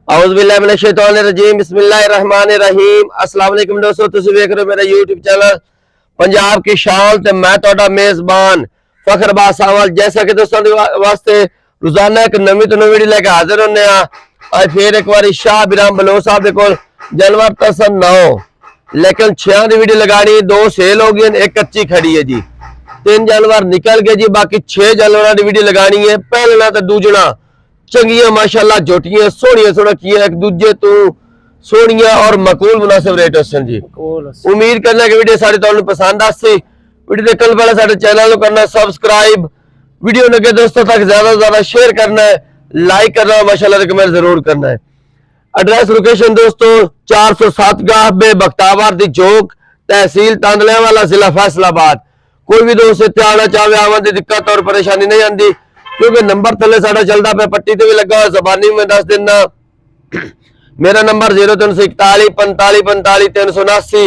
औज़ुबिल्लाहिमिनश्शैतानिर्रजीम बिस्मिल्लाहिर्रहमानिर्रहीम। अस्सलाम वालेकुम दोस्तों, तुसीं वेख रहे हो मेरा यूट्यूब चैनल पंजाब की शान ते मैं तुहाडा मेज़बान फखर बासावल। जैसा कि दोस्तों वास्ते रोजाना एक नवी तो नवी वीडियो लेके हाजिर होने आज फिर एक बार शाह बिराम बलोच साहब दे कोल जानवर पसंद ना हो लेकिन 6 दी वीडियो लगानी, 2 सेल हो गई, एक कच्ची खड़ी है जी। 3 जानवर निकल गए जी, बाकी 6 जानवर की वीडियो लगानी है। पहले तो दूजना चंगिया माशाल्लाह जोटियां सोहनिया सुनखियां एक दूजे तो सोहनिया और मकूल मुनासिब रेट हसन जी। उम्मीद करना कि वीडियो सारी तुहानू पसंद आसी। वीडियो देखने पहले साडे चैनल को करना सब्सक्राइब, वीडियो लगे दोस्तों तक ज्यादा से ज्यादा शेयर करना है, लाइक करना है, माशाल्लाह रिकमेंड जरूर करना है। एड्रेस लोकेशन दोस्तों 407 गाह बे बख्तावर दी चौक, तहसील तांदलेवाला, जिला फैसलाबाद। कोई भी दोस्त इत्थे आना चाहे आवन दी दिक्कत और परेशानी नहीं आती क्योंकि नंबर थले साडा चलता पे पट्टी ते भी लगा हुआ, ज़बानी में दस देना। मेरा नंबर 0341 45 45 379,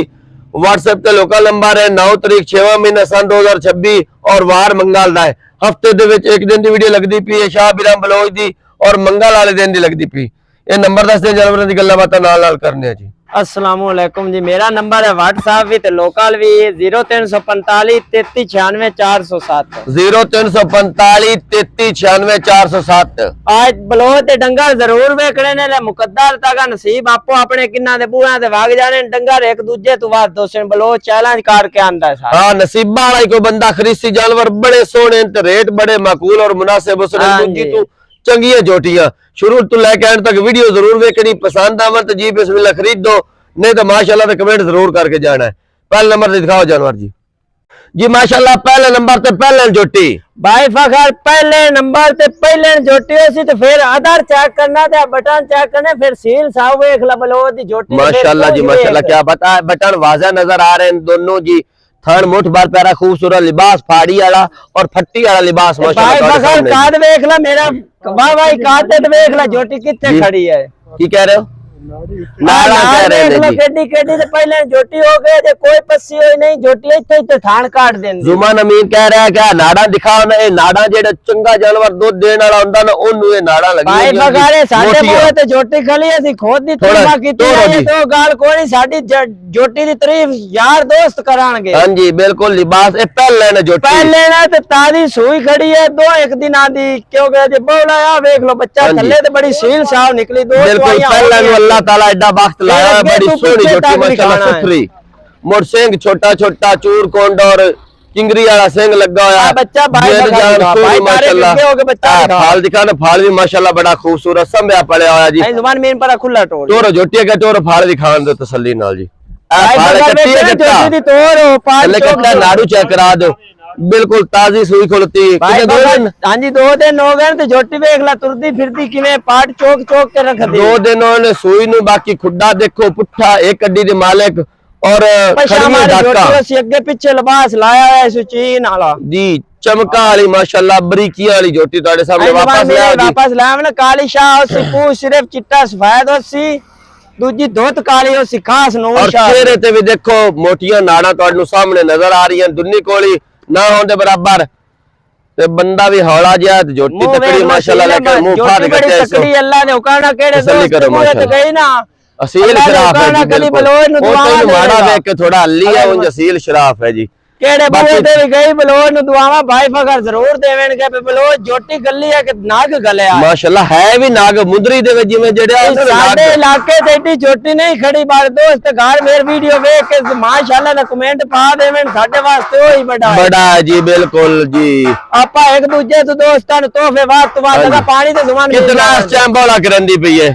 व्हाट्सएप ते लोकल नंबर है। 9 तारीख 6वां महीना सन 2026 और वार मंगल दा है। हफ्ते दे विच एक दिन दी वीडियो लगदी पई है शाह बिराम बलोच दी और मंगल वाले दिन दी लगदी पई। ये नंबर दस दे जानवरां दी गल्लां बातां नाल नाल करने आ जी। अस्सलाम वालेकुम जी, मेरा नंबर है व्हाट्सएप भी लोकल भी 0345 33 96 407 0345 33 96 407। आज बलोच ते डंगर जरूर वेखने ने मुकद्दर तक नसीब आपो अपने किन्ना दे बूहां ते वग जाने डंगर एक दूजे तो बाद दोसन बलोच चैलेंज करके आंदा है। हां नसीबा वाला कोई बंदा खरीसी जानवर बड़े सोहने ते रेट बड़े माकूल और मुनासिब उसने दूजी तू चंगिया जोटियां शुरू तो लेके एंड तक वीडियो जरूर देखनी। पसंद आवे तो जी बिस्मिल्लाह खरीद दो, नहीं तो माशाल्लाह तो कमेंट जरूर करके जाना है। पहले नंबर दिखाओ जानवर जी। जी माशाल्लाह पहले नंबर ते पहले जोटी भाई फखर पहले नंबर ते पहले जोटी होसी तो फिर आधार चेक करना ते बटन चेक करने फिर सील साहब देख ला बलोच दी जोटी। माशाल्लाह जी माशाल्लाह, क्या बता बटन वाज़ा नजर आ रहे हैं दोनों जी। थन मुठ बार प्यारा खूबसूरत लिबास, फाड़ी वाला और फट्टी वाला लिबास माशाल्लाह। भाई फखर काद देख ला मेरा वाह भाई काद ते देख ला जोटी कितने खड़ी है। की कह रहे हो? नाड़ा कह रहे हैं जी। केडी केडी से पहले जोटी हो गए जे कोई पस्सी होई नहीं जोटी इथे इथे थान काट देंदी। जुमान अमीन कह रहा है क्या नाड़ा दिखाओ ना, ये नाड़ा जेड़ा चंगा जानवर दूध देने वाला हुंदा ना ओनू ये नाड़ा लगी भाई बगारे साडे मोए ते जोटी खली असी खुद दी तरीफा कीती है तो गाल कोई साडी जोटी दी तारीफ यार दोस्त करांगे। हां जी बिल्कुल लिबास ए पहले ना जोटी पहले ना ते ताजी सुई खड़ी है दो एक दिन आदी क्योंकि जे बोला आ देख लो बच्चा थल्ले ते बड़ी सील साफ निकली दो। बिल्कुल पहले अल्लाह ताला एडा बख्त लाया है, बड़ी सोहनी जोटी माशाल्लाह सुथरी मोर सिंह छोटा छोटा चूर कोंड और चिंगरी वाला सिंह लगा होया बच्चा भाई माशाल्लाह फाल दिखा ना, फाल भी माशाल्लाह बड़ा खूबसूरत संभया पड़या होया जी। जुबान मेन पर खुला टोर तोरो जोटी के तोरो फाल दिखान दो तसल्ली नाल जी। नाड़ू चेक करा दो, बिल्कुल ताजी सुई खुलती। हां जी 2 दिन हो गए ते जोटी देख ला तुरदी फिरदी किवें पाट चौक चौक के रख दी। 2 दिन उन्होंने सुई नु बाकी खुड्डा देखो पुट्ठा एक अड्डी दे मालिक और खड़िया डाका जोटी अगे पीछे लिबास लाया है सुचीन वाला जी। चमका वाली माशाल्लाह बरीकिया वाली जोटी ਤੁਹਾਡੇ सामने वापस लाया ना। काली शाह होसी पूछ सिर्फ चिट्टा सफेद होसी, दूजी धोत काली होसी खास नूर शाह। और चेहरे ते भी देखो मोटियां नाड़ा ਤੁਹਾਨੂੰ सामने नजर आ रही हैं, दुन्नी कोली ना होने बराबर ते बंदा भी हौला जिहा ते जोटी तकड़ी माशाल्लाह लेकिन मुंह फाड़ के तकड़ी अल्लाह ने हुकाना केड़े दोस्त मोहत गई ना असील शराफ है जी। बिल्कुल वो माड़ा देख के थोड़ा हल्ली है, उन असील शराफ है जी। केड़े बूहे ते भी गई बलोच नु दुआवा भाई फखर जरूर देवेन के बलोच जोटी गली है कि नाग गलिया माशाल्लाह है भी नाग मुंदरी दे विच जिवें जेड़े साडे इलाके ते एडी जोटी नहीं खड़ी बार दोस्त घर मेरी वीडियो देख के माशाल्लाह ने कमेंट पा देवेन साडे वास्ते ओही बड़ा है जी। बिल्कुल जी आपा एक दूजे तो दोस्तां नु तोहफे वास्त वाद लगा पानी ते जुबान कितना टाइम बोला करंदी पई है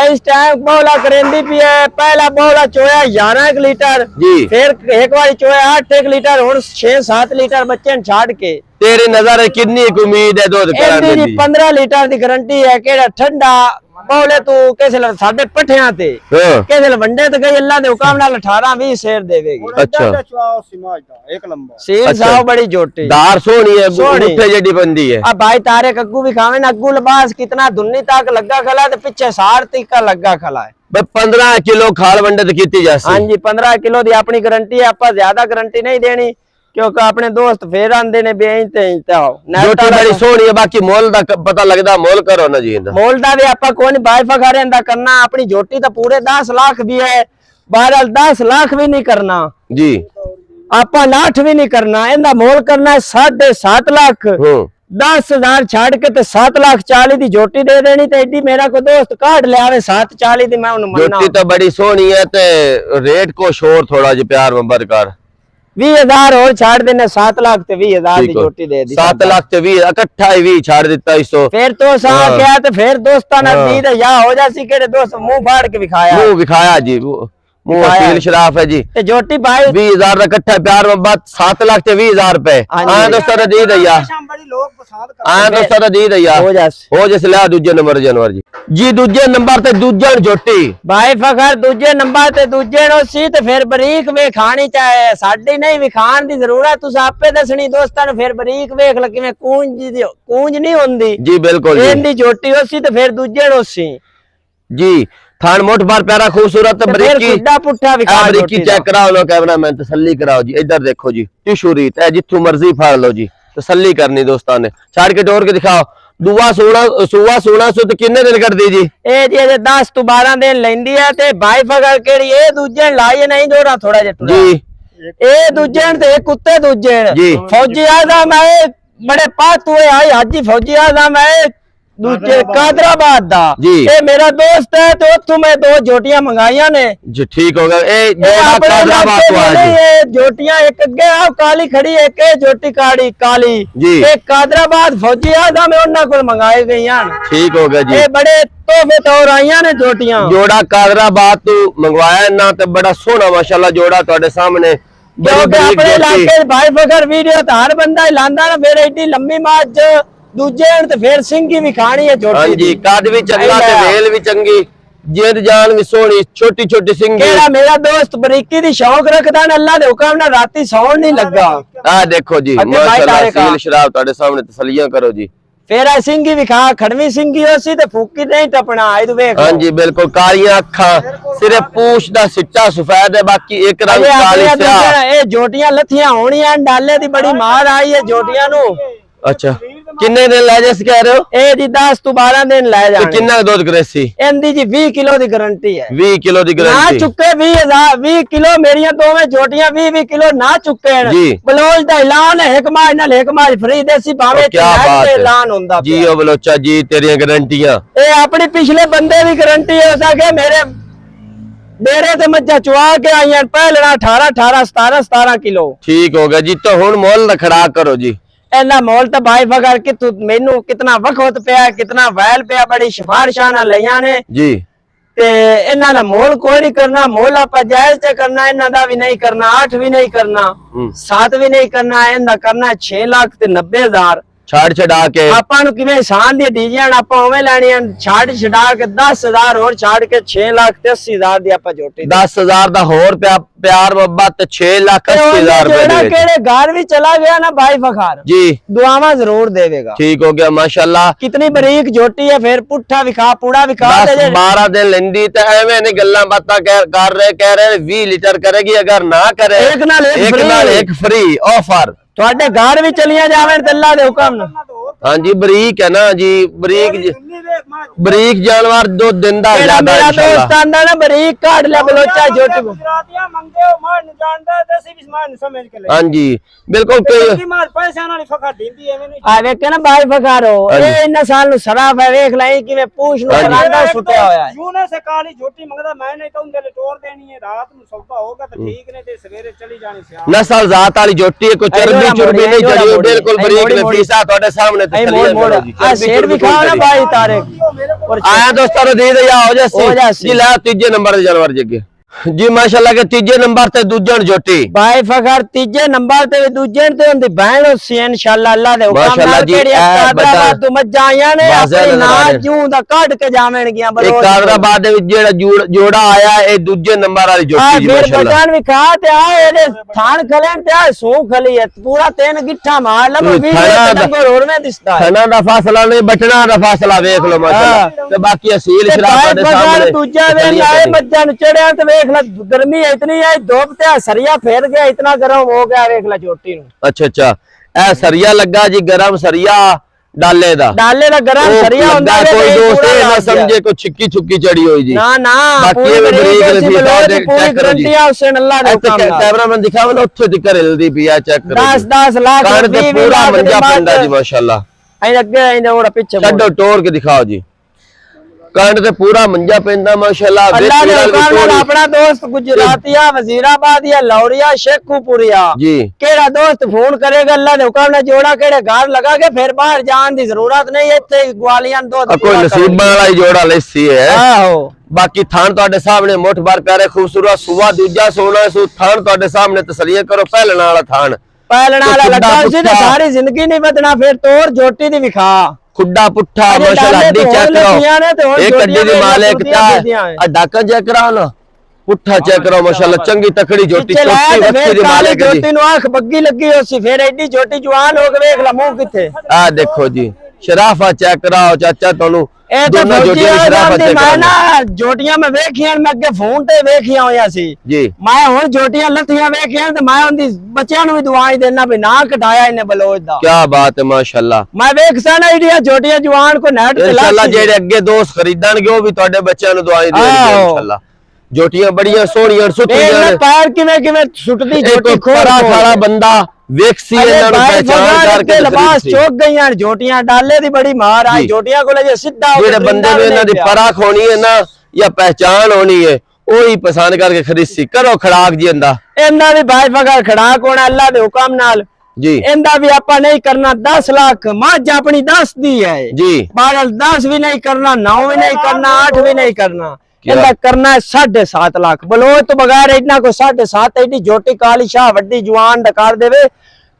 इस टाइम बोला करेंदी पी है। पहला बोला चोया 11 लीटर जी, फिर एक बार चोया 8 लीटर हुन 6-7 लीटर बच्चे छाड़ के। तेरी नजर कितनी उम्मीद है दूध कराने दी? 15 लीटर दी गारंटी है। केड़ा ठंडा बोले तू कैसे साडे पठियां ते कैसे वंडे ते गई अल्लाह दे हुक्म नाल 18-20 शेर देवेगी। अच्छा एक नंबर सील साहब बड़ी जोटी दार सोहनी है, उठे जेडी बंदी है। अब भाई तारे कग्गू भी खावे ना, अग्गू लिबास कितना दुन्नी तक लगा खला ते पीछे 60 तक का लगा खला है। 15 किलो खाल वंडे ते कीती जासी। हां जी 15 किलो दी अपनी गारंटी है, आपा ज्यादा गारंटी नहीं देनी। ਕਿਉਂਕਿ ਆਪਣੇ ਦੋਸਤ ਫੇਰ ਆਂਦੇ ਨੇ ਬੇਂ ਤੇ ਆਓ ਜੋਟੀ ਬੜੀ ਸੋਹਣੀ ਹੈ ਬਾਕੀ ਮੁੱਲ ਦਾ ਪਤਾ ਲੱਗਦਾ ਮੁੱਲ ਕਰੋ ਨਾ ਜੀ ਇਹਦਾ ਮੁੱਲ ਦਾ ਵੀ ਆਪਾਂ ਕੋਈ ਨਹੀਂ ਬਾਈ ਫਗਾਰੇ ਦਾ ਕਰਨਾ ਆਪਣੀ ਜੋਟੀ ਤਾਂ ਪੂਰੇ 10 ਲੱਖ ਦੀ ਹੈ ਬਹਰਹਾਲ 10 ਲੱਖ ਵੀ ਨਹੀਂ ਕਰਨਾ ਜੀ ਆਪਾਂ 8 ਵੀ ਨਹੀਂ ਕਰਨਾ ਇਹਦਾ ਮੁੱਲ ਕਰਨਾ ਹੈ 7.5 ਲੱਖ 10,000 ਛੱਡ ਕੇ ਤੇ 7,40,000 ਦੀ ਜੋਟੀ ਦੇ ਦੇਣੀ ਤੇ ਐਡੀ ਮੇਰਾ ਕੋਈ ਦੋਸਤ ਕਾਢ ਲਿਆਵੇ 7,40,000 ਦੀ ਮੈਂ ਉਹਨੂੰ ਮੰਨਣਾ ਜੋਟੀ ਤਾਂ ਬੜੀ ਸੋਹਣੀ ਹੈ ਤੇ ਰੇਟ ਕੋ ਸ਼ੋਰ ਥੋੜਾ ਜਿਹਾ ਪਿਆਰ ਮੁਹੱਬਤ ਕਰ 20,000 ਹੋਰ ਛੱਡ ਦੇਣੇ 7 ਲੱਖ ਤੇ 20,000 ਦੀ ਜੋਟੀ ਦੇ ਦੀ 7 ਲੱਖ ਤੇ 20 ਇਕੱਠਾ ਹੀ 20 ਛੱਡ ਦਿੱਤਾ ਇਸ ਤੋਂ ਫਿਰ ਤੋਂ ਸਾ ਗਿਆ ਤੇ ਫਿਰ ਦੋਸਤਾਂ ਨਾਲ ਦੀ ਤੇ ਯਾ ਹੋ ਜਾਸੀ ਕਿਹੜੇ ਦੋਸਤ ਮੂੰਹ ਫਾੜ ਕੇ ਵਿਖਾਇਆ ਮੂੰਹ ਵਿਖਾਇਆ ਜੀ ਮੂੰਹ ਅਸੀਲ ਸ਼ਰਾਫ ਹੈ ਜੀ ਤੇ ਜੋਟੀ ਭਾਈ 20,000 ਦਾ ਇਕੱਠਾ ਪਿਆਰ ਮੁਹੱਬਤ 7 ਲੱਖ ਤੇ 20,000 ਰੁਪਏ ਆ ਦੋਸਤਾਂ ਦਾ ਦੀ ਦਈਆ ਬੜੀ ਲੋਕ ਪਸੰਦ ਕਰਦੇ ਆ ਦੋਸਤਾਂ ਦਾ ਦੀ ਦਈਆ ਹੋ ਜਿਸ ਲਿਆ ਦੂਜੇ ਨੰਬਰ ਜਾਨਵਰ ਜੀ ਦੂਜੇ ਨੰਬਰ ਤੇ ਦੂਜਾ ਜੋਟੀ ਭਾਈ ਫਖਰ ਦੂਜੇ ਨੰਬਰ ਤੇ ਦੂਜੇ ਨੂੰ ਸੀ ਤੇ ਫਿਰ ਬਰੀਕ ਵੇਖਾਣੀ ਚਾਹੇ ਸਾਡੀ ਨਹੀਂ ਵਿਖਾਣ ਦੀ ਜ਼ਰੂਰਤ ਤੁਸੀਂ ਆਪੇ ਦੱਸਣੀ ਦੋਸਤਾਂ ਨੂੰ ਫਿਰ ਬਰੀਕ ਵੇਖ ਲ ਕਿਵੇਂ ਕੂੰਜ ਨਹੀਂ ਹੁੰਦੀ ਜੀ ਬਿਲਕੁਲ ਇਹਦੀ ਜੋਟੀ ਹੋਸੀ ਤੇ ਫਿਰ ਦੂਜੇ ਨੂੰ ਸੀ ਜੀ थान मोट बार प्यारा खूबसूरत बरीकी पुट्ठा बरीकी चेक कराओ लो कैमरा मैन तसल्ली कराओ जी इधर देखो जी टिशू रीत है जिथू मर्जी फाड़ लो जी तसल्ली करनी दोस्तों ने छाड़ के डोर के दिखाओ दुआ सोना सो तो किन्ने दिन कर दी जी ए जी 10 ਤੋਂ 12 दिन ਲੈਂਦੀ ਹੈ ਤੇ ਬਾਈ ਫਗਰ ਕਿਹੜੀ ਇਹ ਦੂਜੇ ਲਾਈ ਨਹੀਂ ਦੋਰਾ ਥੋੜਾ ਜਿਹਾ जी ਇਹ ਦੂਜੇ ਤੇ ਕੁੱਤੇ ਦੂਜੇ जी ਫੌਜੀ ਆਜ਼ਮ ਹੈ ਬੜੇ ਪਾਤ ਹੋਏ ਆਈ ਹਾਜੀ ਫੌਜੀ ਆਜ਼ਮ ਹੈ दूजे कादराबाद दा ये मेरा दोस्त है तो उत्थों मैं 2 जोटियां मंगाइया ने जी ठीक हो गया ए कादराबाद तो आ जी ये जोटियां एक अगे आ काली खड़ी एक जोटी काली जी एक कादराबाद फौजी आदा में उन्ना कोल मंगाई गईयां ठीक हो गया जी ये बड़े तोहफे तौर आईयां ने जोटियां जोड़ा कादराबाद तो मंगवाया ना ते बड़ा सोहना माशाल्लाह जोड़ा ਤੁਹਾਡੇ सामने अपने इलाके भाई फकर वीडियो तो हर बंदा ही लांदा ना फिर एडी लंबी माच दूजे ते फिर सिंगी भी खानी है जोटी हां जी काद भी चंगा ते वेल भी चंगी जिंद जान भी सोहनी छोटी छोटी सिंगी केड़ा मेरा दोस्त बरीकी दी शौक रखदा ना अल्लाह दे हुक्म नाल राती सौण नहीं लगा आ देखो जी माशाल्लाह सील शराब ਤੁਹਾਡੇ सामने तसल्लियां करो जी फिर सिंगी विखा खड़वी सिंगी होसी ते फूकी नहीं टपना इधर देख हां जी बिल्कुल कालियां अखां सिर्फ पूछ दा सिट्टा सफेद है बाकी एक रंग काली स्याह ए जोटियां लथियां होणियां डाले दी बड़ी मार आई है जोटियां नु अच्छा किन्ने दिन ले जैसे कह रहे हो ए जी 10 ਤੋਂ 12 दिन ले जाने तो कितना दूध करेसी एंदी जी 20 किलो दी गारंटी है 20 किलो दी गारंटी ना चुके 20 किलो मेरियां दोवें जोटियां 20 किलो ना चुके जी बलोच दा ऐलान है एक माह नाल एक माह फ्री देसी भावे क्या बात है ऐलान हुंदा जी ओ बलोचा जी तेरी गारंटियां ए अपनी पिछले बंदे दी गारंटी है सके मेरे डेरे ते मज्जा चुआ के आईयां पहले 18 17 किलो ठीक हो गया जी तो हुन मोल रखड़ा करो जी एना मोल तो भाई फगर कि तू मेनू कितना वक्त पिया कितना वैल पिया बड़ी सिफारिशां ना लईयां ने जी ते इन्हां दा मोल कोई नहीं करना मोल आपा जायज ते करना इन्हां दा भी नहीं करना 8 भी नहीं करना 7 भी नहीं करना इन्हां करना 6 लाख ते 90,000 छाड़ छड़ा के ਆਪਾਂ ਨੂੰ ਕਿਵੇਂ ਸ਼ਾਨ ਦੀ ਡੀਜੀਆਂ ਆਪਾਂ ਉਵੇਂ ਲੈਣੀਆਂ ਛਾੜ ਛਡਾ ਕੇ 10,000 ਹੋਰ ਛਾੜ ਕੇ 6 ਲੱਖ ਤੇ 80,000 ਦੀ ਆਪਾਂ ਜੋਟੀ 10,000 ਦਾ ਹੋਰ प्यार मोहब्बत 6 लाख 80,000 रुपए केड़े घर भी चला गया ना भाई फखार जी दुआवा जरूर देवेगा ठीक हो गया माशाल्लाह कितनी बरीक जोटी है फिर पुट्ठा विखा पूड़ा विखा 12 दिन लेंदी ते एवें नहीं गल्ला बातां कर रहे कह रहे 20 लीटर करेगी अगर ना करे एक नाल एक फ्री ऑफर ਤੁਹਾਡੇ ਘਰ ਵੀ ਚਲੀਆਂ ਜਾਵਣ ਤੇ ਅੱਲਾ ਦੇ ਹੁਕਮ ਨਾਲ हां जी बरीक है ना जी बरीक जानवर दो दिन दा ज्यादा मेरा दोस्त आंदा ना बरीक काट ले बलोचा जोटी गुजरातियां मंगदे हो मान जानदा ते ਅਸੀਂ ਵੀ मान समझ के ले हां जी बिल्कुल कोई मार पैसा ਨਾਲ ਫਕਾ ਦਿੰਦੀ ਐਵੇਂ ਨਹੀਂ ਆ ਵੇਖ ਨਾ ਬਾਈ ਫਕਾਰੋ ਇਹ ਇੰਨਾ ਸਾਲ ਨੂੰ ਸਰਾਫ ਹੈ ਵੇਖ ਲੈ ਕਿਵੇਂ ਪੂਛ ਨੂੰ ਰਾਂਦਾ ਸੁੱਟਿਆ ਹੋਇਆ ਹੈ ਯੂਨੇ ਸੇ ਕਾਲੀ ਝੋਟੀ ਮੰਗਦਾ ਮੈਂ ਨਹੀਂ ਤਾਂ ਉਹਦੇ ਲਈ ਤੋੜ ਦੇਣੀ ਹੈ ਰਾਤ ਨੂੰ ਸੌਦਾ ਹੋਗਾ ਤਾਂ ਠੀਕ ਨੇ ਤੇ ਸਵੇਰੇ ਚਲੀ ਜਾਣੀ ਸਿਆ नस्ल जात वाली जोटी है कोई चर्बी चुर्बी नहीं चढ़ी बिल्कुल बरीक नफीसा ਤੁਹਾਡੇ सामने आ शेर भी खाओ ना भाई तारे आया दोस्तों दी दया हो जासी जी ला तीजे नंबर दे जानवर जगे जी माशाल्लाह के तीजे नंबर ते दूजन जोटी भाई फखर तीजे नंबर ते दूजन ते उंदी बहन होसी इंशाल्लाह अल्लाह दे हुक्म नाल केड़ी कादराबाद तो मज्जा आईयां ने अपनी ना जूं दा काट के जावण गया बरो एक कादराबाद दे विच जेड़ा जोड़ा आया ए दूजे नंबर वाली जोटी जी माशाल्लाह बटन भी खा ते आ एदे थान खलेन ते आ सू खली है पूरा तीन गिट्ठा मार लो वीडियो नंबर और में दिसदा है खाना दा फासला नहीं बटना दा फासला देख लो माशाल्लाह ते बाकी असील शराब दे सामने दूजा वे लाए मज्जा नु चढ़या ते देख ला गर्मी इतनी है धूप ते सरिया फेर गया इतना गर्म हो गया देख ला चोटी नु। अच्छा ए सरिया लगा जी गरम सरिया डाले दा गरम सरिया हुंदा है कोई दोस्त ये ना समझे को छिक्की छुक्की चढ़ी हुई जी ना बाकी ये ब्रेक लसी पूरी गारंटी है उससे अल्लाह ने हुक्म नाल कैमरामैन दिखाओ ना उत्थे दिख हिलदी पी है चेक करो 10 लाख रुपए पूरा मंजा पंडा जी माशाल्लाह आई अगे आई ओड़ा पीछे छड्डो टोर के दिखाओ जी कांड ते पूरा मंजा पेंदा माशाल्लाह अल्लाह ने हुक्म नाल अपना दोस्त गुजरातिया वजीराबादिया लौरिया शेखुपुरिया जी केड़ा दोस्त फोन करेगा अल्लाह ने हुक्म नाल जोड़ा केड़े घर लगा के फिर बाहर जान दी जरूरत नहीं इत्थे ग्वालियन दो कोई नसीब वाला ही जोड़ा लेसी है आहो बाकी थान ਤੁਹਾਡੇ ਸਾਹਮਣੇ ਮੁੱਠ ਭਰ ਪਿਆਰੇ ਖੂਬਸੂਰਤ ਸੁਵਾ ਦੂਜਾ ਸੋਨਾ ਸੂ थान ਤੁਹਾਡੇ ਸਾਹਮਣੇ ਤਸਲੀਆ ਕਰੋ ਪਹਿਲਣ ਵਾਲਾ थान ਪਹਿਲਣ ਵਾਲਾ ਲੱਗਾ ਸੀ ਤੇ ਸਾਰੀ ਜ਼ਿੰਦਗੀ ਨਹੀਂ ਬਦਨਾ ਫਿਰ ਤੋਰ ਜੋਟੀ ਦੀ ਵਿਖਾ खुड्डा पुट्ठा माशाल्लाह हड्डी चेक करो एक हड्डी दी मालिक क्या है डाका चेक कराओ ना पुट्ठा चेक करो माशाल्लाह चंगी तकड़ी जोटी छोटी बच्ची दी मालिक जी जोटी नु आंख बग्गी लगी होसी फिर एडी जोटी जवान हो के देख ला मुंह किथे आ देखो जी शराफा चेक कराओ चाचा तोनु ए तो जोटियां शराफा चेक मैं ना जोटियां में वेखियां मैं अगे फोन ते वेखियां होया सी जी मैं हुन जोटियां लथियां वेखियां ते मैं उंदी बच्चियां नु भी दुआई देना भी ना कटाया इने बलोच दा क्या बात है माशाल्लाह मैं वेख सा ना एडियां जोटियां जवान को नेट ते इंशाल्लाह जेड़े अगे दोस्त खरीदणगे ओ भी ਤੁਹਾਡੇ ਬੱਚਿਆਂ ਨੂੰ ਦੁਆਈ ਦੇਣਗੇ इंशाल्लाह जोटियां बढ़िया सोहणियां सुटियां पैर किवें सुटदी जोटी खोरा खाला बंदा वेक्सी ਇਹਨਾਂ ਨੂੰ ਪਹਿਚਾਨ ਕਰਕੇ ਲਿਬਾਸ ਚੋਕ ਗਈਆਂ ਜੋਟੀਆਂ ਡਾਲੇ ਦੀ ਬੜੀ ਮਾਰ ਆਈ ਜੋਟੀਆਂ ਕੋਲੇ ਜੇ ਸਿੱਧਾ ਜਿਹੜੇ ਬੰਦੇ ਨੂੰ ਇਹਨਾਂ ਦੀ ਪਰਖ ਹੋਣੀ ਹੈ ਨਾ ਜਾਂ ਪਹਿਚਾਨ ਹੋਣੀ ਹੈ ਉਹੀ ਪਸੰਦ ਕਰਕੇ ਖਰੀਦੀ ਕਰੋ ਖੜਾਕ ਜੀ ਇਹਨਾਂ ਦੀ ਬਾਈ ਫਗਰ ਖੜਾਕ ਹੋਣਾ ਅੱਲਾ ਦੇ ਹੁਕਮ ਨਾਲ जी इंदा भी आपा नहीं करना 10 लाख मज अपनी 10 दी है जी 10 भी नहीं करना 9 भी नहीं करना 8 भी नहीं करना इंदा करना है 7.5 लाख बोलो तो बगैर इतना को 7.5 एडी जोटी काली शाह वड्डी जवान डकार देवे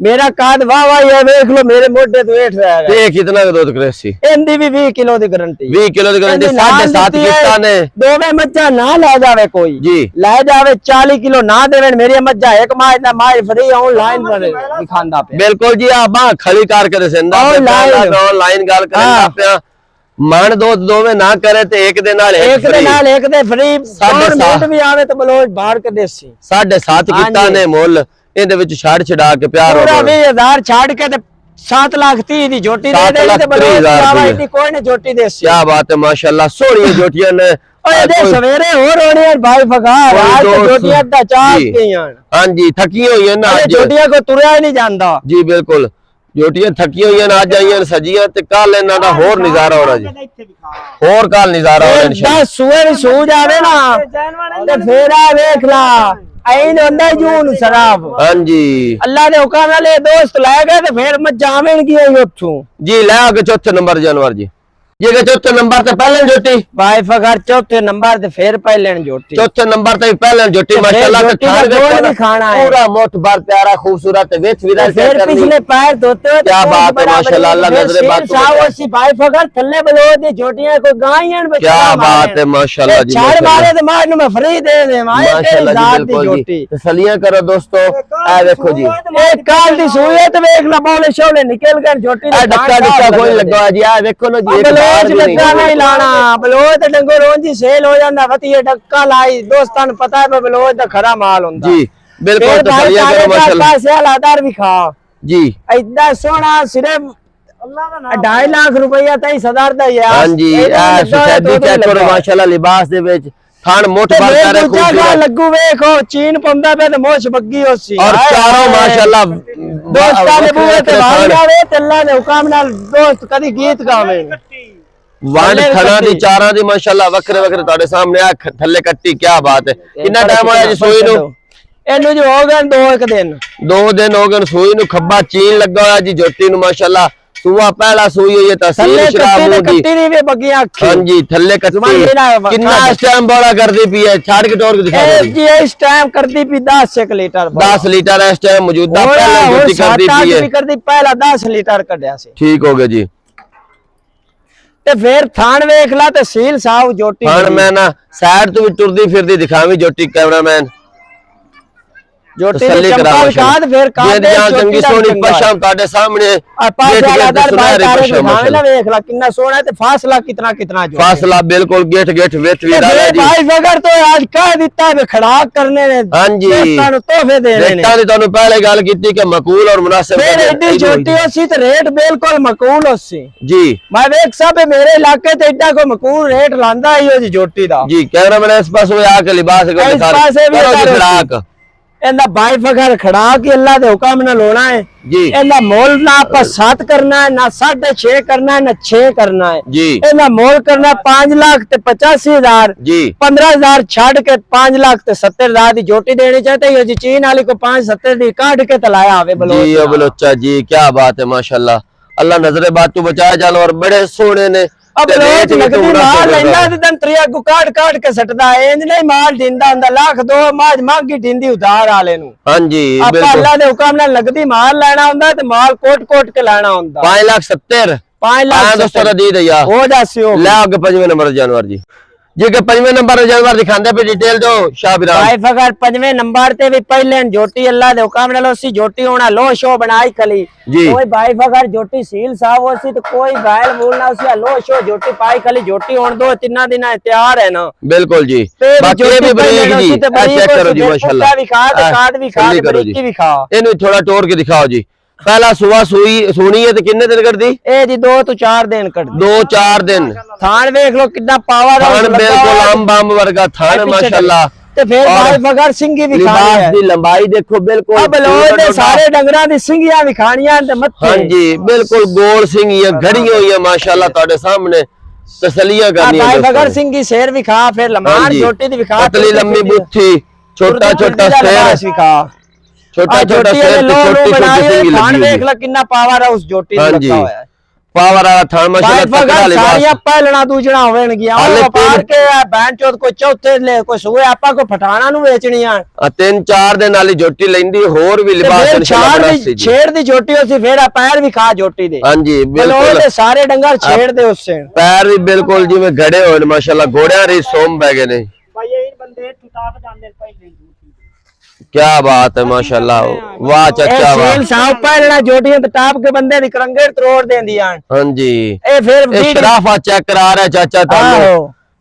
मेरा काद वाह वाह ये देख लो मेरे मोढे तो वेट रहा है ये कितना का दूध करेसी इंदी भी 20 किलो दी गारंटी 20 किलो दी गारंटी 7.5 किस्ता ने दोवे मज्जा ना ले जावे कोई जी ले जावे 40 किलो ना देवे मेरी मज्जा एक माह दा माह फ्री ऑनलाइन पर दिखांदा पे बिल्कुल जी आ बा खली करके दसेंदा ऑनलाइन गल करदा पिया मन दो दोवे ना करे ते एक दे नाल एक दे फ्री 7.5 भी आवे तो बलोच बाहर के देसी 7.5 किस्ता ने मुੱਲ ਇਹਦੇ ਵਿੱਚ ਛਾੜ ਛਡਾ ਕੇ ਪਿਆਰ ਹੋ ਪੂਰਾ 20000 ਛਾੜ ਕੇ ਤੇ 7 ਲੱਖ 30 ਦੀ ਜੋਟੀ ਦੇ ਦੇ ਤੇ ਬਲੋਚ ਆਵਾ ਕੋਈ ਨੇ ਜੋਟੀ ਦੇਸੀ ਕੀ ਬਾਤ ਹੈ ਮਾਸ਼ਾਅੱਲਾ ਸੋਹਣੀਆਂ ਜੋਟੀਆਂ ਨੇ ਓਏ ਦੇ ਸਵੇਰੇ ਹੋਰ ਹੋਣੀ ਹੈ ਭਾਈ ਫਗਾਰ ਰਾਤ ਜੋਟੀਆਂ ਦਾ ਚਾਹ ਗਈਆਂ ਹਾਂਜੀ ਥੱਕੀਆਂ ਹੋਈਆਂ ਨਾ ਅੱਜ ਜੋਟੀਆਂ ਕੋ ਤੁਰਿਆ ਹੀ ਨਹੀਂ ਜਾਂਦਾ ਜੀ ਬਿਲਕੁਲ ਜੋਟੀਆਂ ਥੱਕੀਆਂ ਹੋਈਆਂ ਨੇ ਅੱਜ ਆਈਆਂ ਸਜੀਆਂ ਤੇ ਕੱਲ ਇਹਨਾਂ ਦਾ ਹੋਰ ਨਜ਼ਾਰਾ ਹੋਣਾ ਜੀ ਹੋਰ ਕੱਲ ਨਜ਼ਾਰਾ ਹੋਣਾ ਇਨਸ਼ਾਅੱਲਾ ਸੂਏ ਵੀ ਸੂ ਜਾਵੇ ਨਾ ਤੇ ਫੇਰ ਆ ਵੇਖ ਲਾ ऐन होंदा जून शराब हां जी अल्लाह दे हुक्म नाल दोस्त ले गए ते फिर मैं जावेन की उठूं जी ले आके चौथे नंबर जानवर जी ये के चौथे नंबर ते पहले जोटी भाई फगर चौथे नंबर ते फिर पहले जोटी चौथे नंबर ते पहले जोटी माशाल्लाह ते खाना है पूरा मोट बार प्यारा खूबसूरत वेच विदा फिर पिछले पैर धोते हुए क्या बात है माशाल्लाह अल्लाह नजरे बात साव ओसी भाई फगर थल्ले बलो दे जोटियां को गायन क्या बात है माशाल्लाह जी चार मारे ते मार नु मैं फ्री दे दे माशाल्लाह जी बिल्कुल जी तसलियां करो दोस्तों आ देखो जी एक काल दी सूए ते देख ला बोले शोले निकल गए जोटी आ डक्का कोई लगा जी आ देखो ना जी डक्का नहीं लाना बलोच ते डंगो रोज ही सेल हो जांदा वतिए डक्का लाई दोस्तां नु पता है बलोच दा खरा माल हुंदा जी बिल्कुल तसलियां करो माशाल्लाह पैसे आलादार भी खा जी इतना सोना सिर्फ अल्लाह दा 2.5 लाख रुपया 23,000 दा यार हां जी आ सुशैदी चेक करो माशाल्लाह लिबास दे विच थान मोट बार करे खूबसूरत लगू देखो चीन पंदा पे ते मोछ बग्गी होसी और चारों माशाल्लाह दोस्तां ने बुए ते भाई आवे ते अल्लाह दे हुक्म नाल दोस्त कदी गीत गावे वांड थना दी चारां दी माशाल्लाह वखरे वखरे ਤੁਹਾਡੇ सामने आ थल्ले कट्टी क्या बात है कितना टाइम होया जी सूई नु ਇਹਨੂੰ ਜੋ ਹੋ ਗਏ ਦੋ ਦਿਨ ਹੋ ਗਏ ਸੂਈ ਨੂੰ ਖੱਬਾ ਚੀਨ ਲੱਗਾ ਹੋਇਆ ਜੀ ਜੋਟੀ ਨੂੰ ਮਾਸ਼ਾਅੱਲਾ ਸੂਆ ਪਹਿਲਾ ਸੂਈ ਹੋਈ ਹੈ ਤਸਲੀਮ ਸ਼ਰਾਬ ਦੀ ਕੱਟੀ ਨਹੀਂ ਵੀ ਬੱਗੀਆਂ ਅੱਖਾਂ ਹਾਂਜੀ ਥੱਲੇ ਕੱਟੀ ਕਿੰਨਾ ਇਸ ਟਾਈਮ ਬੋਲਾ ਕਰਦੀ ਪਈ ਹੈ ਛਾੜ ਕੇ ਟੋਰ ਕੇ ਦਿਖਾ ਦੇ ਜੀ ਇਸ ਟਾਈਮ ਕਰਦੀ ਪਈ 10 ਲੀਟਰ 10 ਲੀਟਰ ਇਸ ਟਾਈਮ ਮੌਜੂਦਾ ਪਹਿਲਾਂ ਜੋਟੀ ਕਰਦੀ ਪਈ ਹੈ ਕਰਦੀ ਪਹਿਲਾ 10 ਲੀਟਰ ਕੱਢਿਆ ਸੀ ਠੀਕ ਹੋ ਗਿਆ ਜੀ ਤੇ ਫੇਰ ਥਾਣ ਵੇਖ ਲਾ ਤੇ ਸੀਲ ਸਾਹ ਜੋਟੀ ਥਾਣ ਮੈਂ ਨਾ ਸਾਈਡ ਤੋਂ ਵੀ ਟੁਰਦੀ ਫਿਰਦੀ ਦਿਖਾਵੀਂ ਜੋਟੀ ਕੈਮਰਾਮੈਨ ਜੋਟੀ ਤਸੱਲੀ ਦੇ ਕਰਾ ਚੰਪਾ ਖਾਦ ਫਿਰ ਕਾਦੇ ਚੰਗੀ ਸੋਹਣੀ ਪਸ਼ਮ ਤੁਹਾਡੇ ਸਾਹਮਣੇ ਪਾਸੇ ਵਾਲਾ ਦਰ ਬਾਹਰ ਪਸ਼ਮ ਨਾ ਵੇਖ ਲੈ ਕਿੰਨਾ ਸੋਹਣਾ ਤੇ ਫਾਸਲਾ ਕਿਤਨਾ ਜੋ ਫਾਸਲਾ ਬਿਲਕੁਲ ਗੇਟ ਵਿੱਚ ਵੀ डाला जी भाई बगर तो आज कह दिता है खड़ा करने ने हां जी तोहफे देने ने रेटा दी पहले गल कीती कि मकबूल और मुनासिब फिर एडी छोटी होसी ते रेट बिल्कुल मकबूल होसी जी मैं देख सब मेरे इलाके ते एडा को मकबूल रेट लांदा ही हो जी छोटी दा जी कैमरा मैंने इस पास में आके लिबास को दिखा खड़ाक ਇਹਦਾ ਬਾਈ ਫਖਰ ਖੜਾ ਕੇ ਅੱਲਾ ਦੇ ਹੁਕਮ ਨਾਲ ਲੋਣਾ ਹੈ ਜੀ ਇਹਦਾ ਮੁੱਲ ਨਾ ਆਪਾਂ 7 ਕਰਨਾ ਹੈ ਨਾ 6.5 ਕਰਨਾ ਹੈ ਨਾ 6 ਕਰਨਾ ਹੈ ਜੀ ਇਹਦਾ ਮੁੱਲ ਕਰਨਾ 5 ਲੱਖ ਤੇ 85000 ਜੀ 15000 ਛੱਡ ਕੇ 5 ਲੱਖ ਤੇ 70000 ਦੀ ਜੋਟੀ ਦੇਣੀ ਚਾਹਤੇ ਹੋ जी चीन वाली को 5-70 दी काट के तलाया आवे बलोच जी बलोचा जी क्या बात है माशाल्लाह अल्लाह नजरे बात तू बचाए जानवर बड़े सोने ने अब रोज नकदी माल लेंदा ते दन त्रिया को काट के सटदा है इंज नहीं माल दिंदा हुंदा लाख दो माज मांगी दिंदी उधार वाले नु हां जी बिल्कुल अल्लाह दे हुक्म नाल नकदी माल लेना हुंदा ते माल कोट के लेना हुंदा 5,70,000 5 लाख दोस्तों दा दी दे यार हो जासी हो ले आगे 5वें नंबर जानवर जी जी के 5वें नंबर जानवर दिखांदे पे डिटेल दो शाहबिराम भाई फकर 5वें नंबर ते भी पहले जोटी अल्लाह दे हुक्म नाल ओसी जोटी होना लो शो बनाई खली कोई भाई फकर जोटी सील साहब ओसी तो कोई घायल बोलना ओसी लो शो जोटी पाई खली जोटी होन दो 3 दिन तैयार है ना बिल्कुल जी बाकी ये भी बरीक जी चेक करो जी माशाल्लाह भी खा ते काट भी खा ते बरीकी भी खा इनु थोड़ा तोड़ के दिखाओ जी पहला सुबह सुनी है तो कितने दिन कर दी ए जी 2 तो 4 दिन कर 2-4 दिन थान देख लो कितना पावर है थान बिल्कुल आम बाम वर्गा थान माशाल्लाह ते फिर भाई बगर सिंगी भी खा है दी लंबाई देखो बिल्कुल अब लोग दे सारे डंगरा दी सिंगियां भी खानियां ते मत्थे हां जी बिल्कुल गोल सिंगियां घड़ी हुई है माशाल्लाह ਤੁਹਾਡੇ सामने तसलियां करनी है भाई बगर सिंगी शेर भी खा फिर लमार जोटी दी भी खा पतली लंबी बुत्थी छोटा छोटा शेर भी खा छोटा छोटा शेर छोटी छोटी सिंगी थान देख ला कितना पावर है उस जोटी में रखा हुआ है पावर वाला थान माशाल्लाह तगड़ा लिबास सारियां पहलना दूजना होवेन गया व्यापार के बैन चौथ को चौथे ले को सुए आपा को फटाना नु बेचणीਆਂ 3-4 दिन वाली जोटी लेंदी होर भी लिबास इंशाल्लाह छेड़ दी जोटी होसी फिर पैर भी खा जोटी दे हां जी बिल्कुल सारे डंगर छेड़ दे उससे पैर भी बिल्कुल जिवें घड़े होए माशाल्लाह घोड़ियां री सोम बह गए ने भाई यही बंदे टुटाप जांदे पहले क्या बात है माशाल्लाह वाह चाचा वाह सेल साहब पहलना जोटियां ते टाप के बंदे दी करंगे तोड़ देंदियां हां जी ए फिर शराफा चेक करा रहा है चाचा तानो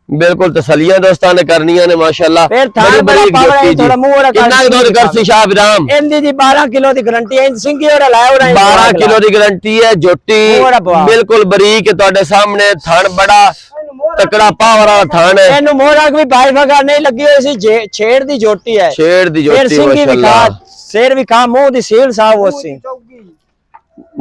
बिल्कुल तसलियां दोस्तां ने करनियां ने माशाल्लाह फिर थान बड़ा पावर है थोड़ा मुंह रखा कितना दूर करसी शाहबिराम इंदी जी 12 किलो दी गारंटी है सिंगी और लाया और 12 किलो दी गारंटी है जोटी बिल्कुल बारीक ਤੁਹਾਡੇ सामने थान बड़ा तकड़ा पावर वाला थान है एनु मोरक भी भाई भगा नहीं लगी हुई सी छेड़ दी जोटी है छेड़ दी जोटी माशाल्लाह शेर भी खा मुंह दी सील साहब होसी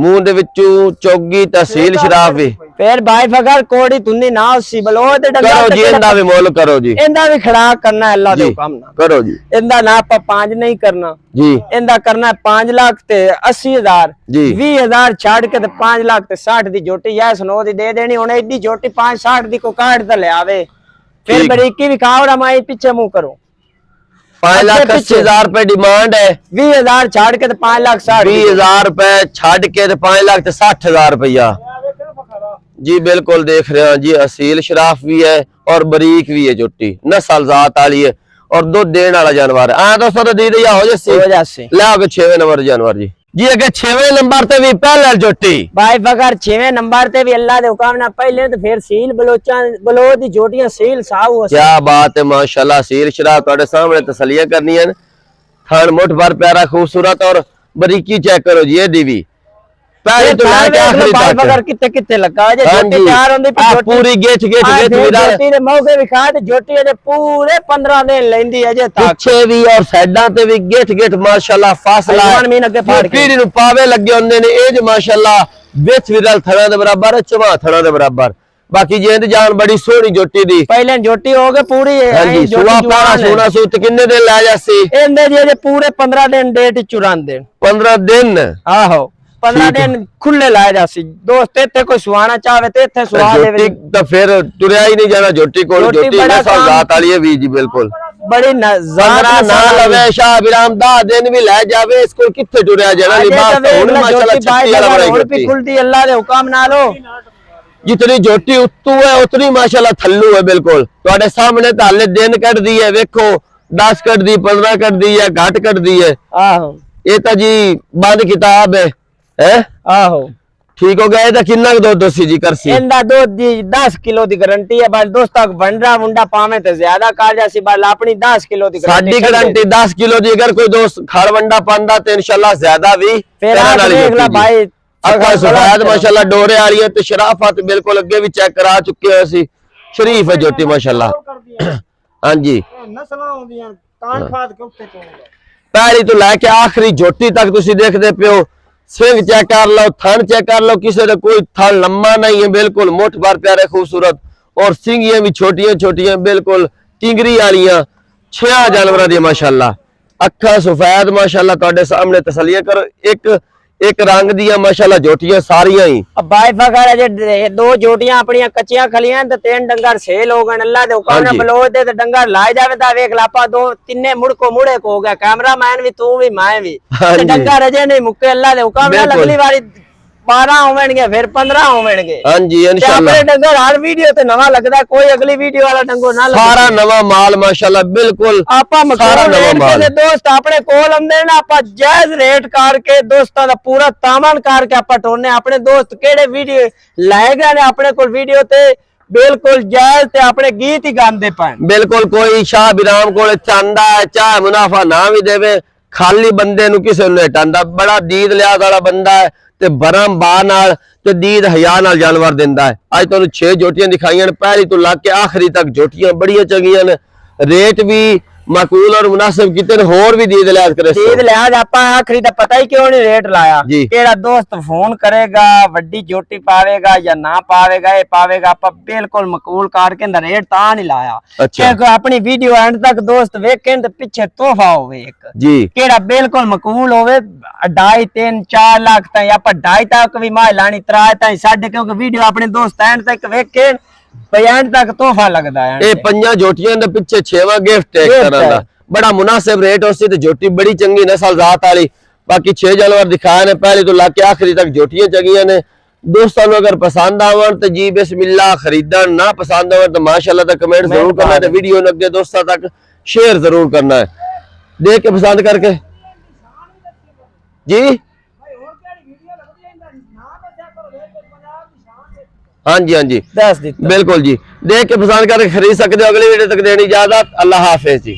मुंह दे विचों चौगी तहसील शराफ भी फिर भाई फकर कोड़ी तुंदी ना होसी बलो ते डंगा करो जी इंदा भी मोल करो जी इंदा भी खड़ा करना अल्लाह दे हुक्म ना करो जी इंदा ना आप 5 नहीं करना जी इंदा करना 5 लाख ते 80000 जी 20000 छाड़ के ते 5 लाख ते 60 दी जोटी या सुनो दी दे देनी हुन एडी जोटी 5-60 दी को काट ते ले आवे फिर बरीकी भी खाओ रा माई पीछे मुंह करो 5,80,000 रुपए डिमांड है 20000 छाड़ के ते 5 लाख 60 20000 रुपए छाड़ के ते 5 लाख ते 60,000 रुपया जी बिल्कुल देख रहे हैं जी असील शराफ भी है और बरीक भी है जोटी नस्ल जात वाली है और दूध देने वाला जानवर है दोस्तों तो दी दिया हो जासी ले आओगे 6वें नंबर जानवर जी अगर 6वें नंबर ते भी पहले जोटी भाई बगर 6वें नंबर ते भी अल्लाह दे हुक्म ना पहले तो फिर सील बलोचा बलोच दी जोटियां सील साहब हो क्या बात है माशाल्लाह सील शराफ ਤੁਹਾਡੇ सामने तसलियां करनी है थान मुठ भर प्यारा खूबसूरत और बारीकी चेक करो जी ये दीवी पहले तो लेके आखिरी तक बगर कितने लगा जे जोटी तैयार होंदी पूरी गेट जोटी दे मौके भी खा ते जोटी दे पूरे 15 दिन लेंदी है जे तक पीछे भी और साइडां ते भी गेट माशाल्लाह फासला मीन अगे फाड़ के पीड़ी नु पावे लगे होंदे ने ए माशाल्लाह विथ विरल थड़ा दे बराबर चवा थड़ा दे बराबर बाकी जेंद जान बड़ी सोहनी जोटी दी पहले जोटी हो गई पूरी हां जी सुवा पारा सोना सूत किन्ने दिन ले जासी एंदे जे पूरे 15 दिन डेट चुरांदे 15 दिन आहो 15 दिन खुले लाए जासी दोस्त इथे कोई सुवाना चाहे ते इथे सुवा देवे तो फिर तुरया ही नहीं जाना जोटी कोल जोटी नस्ल जात वाली है भी जी बिल्कुल बड़ी नजारा ना लवे शाहबिराम 10 दिन भी ले जावे इसको किथे तुरया जाना लिबास हुन माशाल्लाह छत्ती वाला बड़ा भी खुलदी अल्लाह दे हुक्म नालो जितनी जोटी उत्तू है उतनी माशाल्लाह थल्लू है बिल्कुल ਤੁਹਾਡੇ सामने तो हाले दिन कट दी है देखो 10 ਕੱਢਦੀ 15 ਕੱਢਦੀ ਜਾਂ ਘੱਟ ਕੱਢਦੀ ਹੈ ਆਹੋ ਇਹ ਤਾਂ ਜੀ ਬੰਦ ਕਿਤਾਬ ਹੈ ਆਹੋ ਠੀਕ ਹੋ ਗਿਆ ਇਹਦਾ ਕਿੰਨਾ ਕੁ ਦੁੱਧ ਸੀ ਜੀ ਕਰਸੀ ਇਹਦਾ ਦੁੱਧ ਦੀ 10 ਕਿਲੋ ਦੀ ਗਾਰੰਟੀ ਹੈ ਬਸ ਦੋਸਤਾਂ ਵੰਡਾ ਮੁੰਡਾ ਪਾਵੇਂ ਤੇ ਜ਼ਿਆਦਾ ਕਰ ਜਾਸੀ ਬਸ ਆਪਣੀ 10 ਕਿਲੋ ਦੀ ਸਾਡੀ ਗਾਰੰਟੀ 10 ਕਿਲੋ ਦੀ ਅਗਰ ਕੋਈ ਦੋਸਤ ਖੜ ਵੰਡਾ ਪਾਉਂਦਾ ਤੇ ਇਨਸ਼ਾਅੱਲਾ ਜ਼ਿਆਦਾ ਵੀ ਫਿਰ ਆ ਦੇਖ ਲੈ ਭਾਈ ਅੱਖਾਂ ਸਫੈਦ ਮਾਸ਼ਾਅੱਲਾ ਡੋਰੇ ਵਾਲੀ ਤੇ ਸ਼ਰਾਫਤ ਬਿਲਕੁਲ ਅੱਗੇ ਵੀ ਚੈੱਕ ਕਰਾ ਚੁੱਕੇ ਹੋਏ ਸੀ ਸ਼ਰੀਫ ਹੈ ਜੋਟੀ ਮਾਸ਼ਾਅੱਲਾ ਹਾਂਜੀ ਨਸਲਾਂ ਆਉਂਦੀਆਂ ਕਾਨ ਖਾਦ ਕੇ ਉੱਤੇ ਤੋਂ ਪਹਿਲੀ ਤੋਂ ਲੈ ਕੇ ਆਖਰੀ ਜੋਟੀ ਤੱਕ ਤੁਸੀਂ ਦੇਖਦੇ ਪਿਓ ਸਿੰਘ चेक कर लो थन चेक कर लो किसी का कोई थन लंबा नहीं है बिल्कुल मुठ भर प्यारे खूबसूरत और सिंगियां भी छोटियां छोटियां बिल्कुल टिंगरी वालियां 6 जानवरों दी माशाल्लाह अखा सफेद माशाल्लाह तुहाडे सामने तसलियां करो एक रंग दियां माशाल्लाह जोटियां सारियां ही बाई फकर जे दो जोटियां अपनी कच्चियां खलियां ते 3 डंगर सेल हो गए अल्लाह दे हुक्म ने बलोच दे ते डंगर लाए जावे ता वेख लापा दो तिन्ने मुड़े को हो गया कैमरामैन भी तू भी मैं भी ते डंगर अजे नहीं मुक्के अल्लाह दे हुक्म ने अगली बारी 12 होवणगे फिर 15 होवणगे हां जी इंशाल्लाह अपने डंगर हर वीडियो ते नवा लगदा कोई अगली वीडियो वाला डंगो ना लगे सारा नवा माल माशाल्लाह बिल्कुल आपा मकान रेट के दोस्त अपने कोल आंदे ना आपा जायज रेट करके दोस्तां दा पूरा तामन करके आपा टोरने अपने दोस्त केड़े वीडियो लाए गए ने अपने कोल वीडियो ते बिल्कुल जायज ते अपने गीत ही गांदे पाए बिल्कुल कोई शाह बिराम कोल चांदा है चाहे मुनाफा ना भी देवे खाली बंदे नु किसे नु हटांदा बड़ा दीद लिहाज वाला बंदा है ते बरम बा नाल ते दीद हया नाल जानवर दिंदा है आज तुहानू 6 जोटियां दिखाईयां पहली तो लाके आखिरी तक जोटियां बड़ियां चंगियां ने रेट भी माकूल और मुनासिब किते ने होर भी दीद लिहाज करे दीद लिहाज आपा आखिरी दा पता ही क्यों नहीं रेट लाया केड़ा दोस्त फोन करेगा वड्डी जोटी पावेगा या ना पावेगा ये पावेगा आपा बिल्कुल मकबूल करके अंदर रेट ता नहीं लाया क्योंकि अपनी वीडियो एंड तक दोस्त वेखें ते पीछे तोहफा होवे एक जी केड़ा बिल्कुल मकबूल होवे 2.5 3 4 लाख ताई आपा 2.5 तक भी मां लानी 3 ताई साडे क्योंकि वीडियो अपने दोस्त एंड तक वेखें बयान तक तोहफा लगदा है ए पंजा जोटियां दे पीछे 6वां गिफ्ट है एक तरह दा बड़ा मुनासिब रेट होसी ते जोटी बड़ी चंगी नस्ल जात वाली बाकी 6 जानवर दिखाए ने पहले तो लाके आखिरी तक जोटियां चंगियां ने दोस्तों अगर पसंद आवन तो जी बिस्मिल्लाह खरीदन ना पसंद आवन तो माशाल्लाह दा कमेंट जरूर करना है ते वीडियो ने अगे दोस्तों तक शेयर जरूर करना है देख के पसंद करके जी हाँ जी हाँ जी बिल्कुल जी देख के पसंद करके खरीद सकते हो अगली वीडियो तक देनी इजाजत अल्लाह हाफिज जी।